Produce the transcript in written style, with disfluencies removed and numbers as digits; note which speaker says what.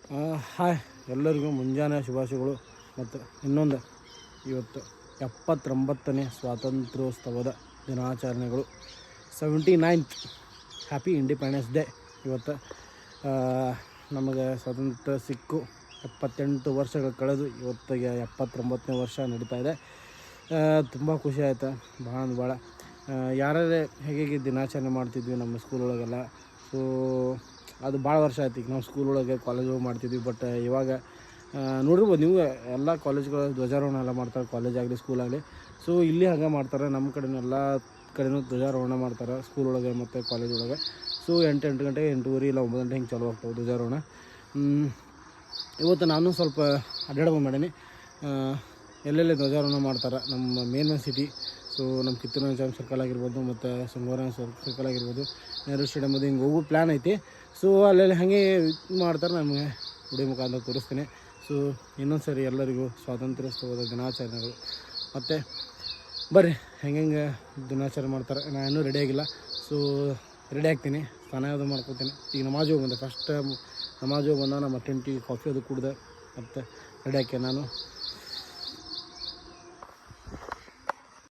Speaker 1: Hi, ಎಲ್ಲರಿಗೂ ಮುಂಜಾನೆ ಶುಭಾಶಯಗಳು. ಮತ್ತು ಇನ್ನೊಂದು ಇವತ್ತು 79ನೇ ಸ್ವಾತಂತ್ರ್ಯೋತ್ಸವದ ದಿನಾಚರಣೆಗಳು. 79th happy independence day. ಇವತ್ತು ನಮಗೆ ಸ್ವಾತಂತ್ರ್ಯ ಸಿಕ್ಕು 78 ವರ್ಷಗಳು ಕಳೆದು ಇವತ್ತಿಗೆ 79ನೇ ವರ್ಷ ನಡೀತಾ ಇದೆ. ತುಂಬ ಖುಷಿ ಆಯಿತು, ಭಾಳ ಯಾರೇ ಹೇಗೆ ದಿನಾಚರಣೆ ಮಾಡ್ತಿದ್ವಿ ನಮ್ಮ ಸ್ಕೂಲ್ ಒಳಗೆಲ್ಲ. ಸೊ ಅದು ಭಾಳ ವರ್ಷ ಆಯ್ತು. ಈಗ ನಾವು ಸ್ಕೂಲ್ ಒಳಗೆ ಕಾಲೇಜ್ ಹೋಗಿ ಮಾಡ್ತಿದ್ವಿ. ಬಟ್ ಇವಾಗ ನೋಡಿರ್ಬೋದು ನೀವು, ಎಲ್ಲ ಕಾಲೇಜ್ಗಳು ಧ್ವಜಾರೋಹಣ ಎಲ್ಲ ಮಾಡ್ತಾರೆ, ಕಾಲೇಜ್ ಆಗಲಿ ಸ್ಕೂಲ್ ಆಗಲಿ. ಸೊ ಇಲ್ಲಿ ಹಾಗೆ ಮಾಡ್ತಾರೆ, ನಮ್ಮ ಕಡೆನೂ ಎಲ್ಲ ಕಡೆನೂ ಧ್ವಜಾರೋಹಣ ಮಾಡ್ತಾರೆ ಸ್ಕೂಲ್ ಒಳಗೆ ಮತ್ತು ಕಾಲೇಜ್ ಒಳಗೆ. ಸೊ 8 ಗಂಟೆ 8:30 ಇಲ್ಲ 9 ಗಂಟೆ ಹಿಂಗೆ ಚಾಲು ಆಗ್ತಾವೆ ಧ್ವಜಾರೋಹಣ. ಇವತ್ತು ನಾನು ಸ್ವಲ್ಪ ಅಡ್ಡಾಡ್ಕೊಂಡು ಮಾಡೀನಿ, ಎಲ್ಲೆಲ್ಲಿ ಧ್ವಜಾರೋಹಣ ಮಾಡ್ತಾರೆ ನಮ್ಮ ಮೇನ್ ಸಿಟಿ. ಸೊ ನಮ್ಮ ಕಿತ್ತೂರು ರಾಣಿ ಸರ್ಕಲ್ ಆಗಿರ್ಬೋದು ಮತ್ತು ಸಂಗೊಳ್ಳಿ ಸರ್ಕಲ್ ಆಗಿರ್ಬೋದು, ನೆಹರು ಸ್ಟೇಡಿಯಮ್ ಅದು ಹಿಂಗೆ ಹೋಗೋ ಪ್ಲ್ಯಾನ್ ಐತಿ. ಸೊ ಅಲ್ಲೆಲ್ಲಿ ಹಾಗೆ ಮಾಡ್ತಾರೆ, ನಮಗೆ ವಿಡಿಯೋ ಮುಖಾಂತರ ತೋರಿಸ್ತೀನಿ. ಸೊ ಇನ್ನೊಂದು ಸರಿ ಎಲ್ಲರಿಗೂ ಸ್ವಾತಂತ್ರ್ಯೋತ್ಸವದ ದಿನಾಚರಣೆಗಳು. ಮತ್ತು ಬರ್ರಿ ಹೆಂಗೆ ದಿನಾಚರಣೆ ಮಾಡ್ತಾರೆ. ನಾನು ಇನ್ನೂ ರೆಡಿ ಆಗಿಲ್ಲ, ಸೊ ರೆಡಿ ಆಗ್ತೀನಿ, ಸ್ನಾನ ಅದು ಮಾಡ್ಕೊತೀನಿ. ಈಗ ನಮಾಜ್ ಹೋಗಿ ಬಂದೆ, ಫಸ್ಟ್ ನಮಾಜ್ ಹೋಗಿ ಬಂದ, ನಮ್ಮ ಟೀ ಕಾಫಿ ಅದು ಕುಡ್ದೆ ಮತ್ತು ರೆಡಿ ಹಾಕಿ ನಾನು